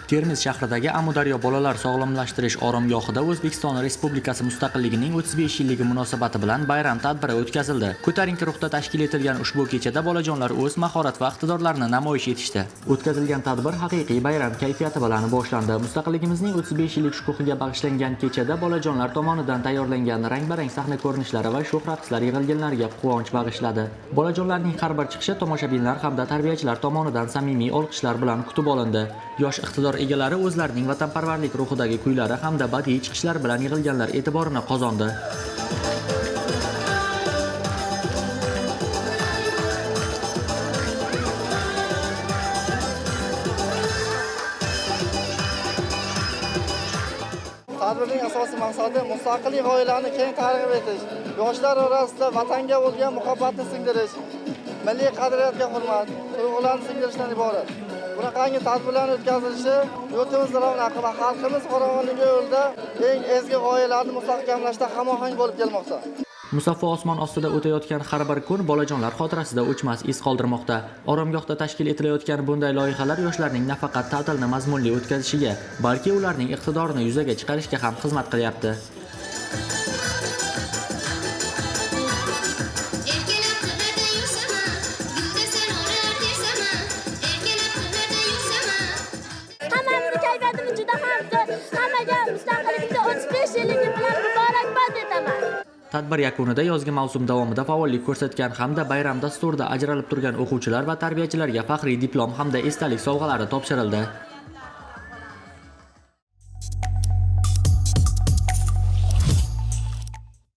Termiz shahridagi Amudaryo bolalar sog'lomlashtirish oromgohida O'zbekiston Respublikasi mustaqilligining 35 yilligi munosabati bilan bayram tadbiri o'tkazildi. Ko'tarinki ruhda tashkil etilgan ushbu kechada bolajonlar o'z mahorat va iqtidorlarini namoyish etishdi. O'tkazilgan tadbir haqiqiy bayram kayfiyati bilan boshlandi. Mustaqilligimizning 35 yillik shukuhiga bag'ishlangan kechada bolajonlar tomonidan tayyorlangan rang-barang sahna ko'rinishlari va sho'x raqslar yig'ilganlarga quvonch bag'ishladi. Bolajonlarning har bir chiqishi tomoshabinlar hamda tarbiyachilar tomonidan samimiy olqishlar bilan kutib olindi. Yosh iqtidor egalari o'zlarining vatanparvarlik ruhidagi kuylari hamda badiiy chiqishlar bilan yig'ilganlar e'tiborini qozondi. Tadbirning asosiy maqsadi mustaqillik g'oyalarini keng targ'ib etish, yoshlar orasida vatanga bo'lgan muhabbatni singdirish, milliy qadriyatga hurmat, tuyg'ularni singdirishdan iborat. Bunaqangi tadbirlarning o'tkazilishi yurtimiz ravnaqi va xalqimiz farovonligi yo'lida eng ezgu g'oyalarni mustahkamlashda hamohang bo'lib kelmoqda. Musaffo osmon ostida o'tayotgan har bir kun bolajonlar xotirasida o'chmas iz qoldirmoqda. Oromgohda tashkil etilayotgan bunday loyihalar yoshlarning nafaqat ta'tilni mazmunli o'tkazishiga, balki ularning iqtidorini yuzaga chiqarishga ham xizmat qilyapti. Hammamizni kayfiyatimiz juda ham zo'r. Hammaga mustaqillikda 35 yilligi bilan muborakbod etaman. Tadbir yakunida yozgi mavsum davomida faollik ko'rsatgan hamda bayram dasturida ajralib turgan o'quvchilar va tarbiyachilarga faxriy diplom hamda esdalik sovg'alari topshirildi.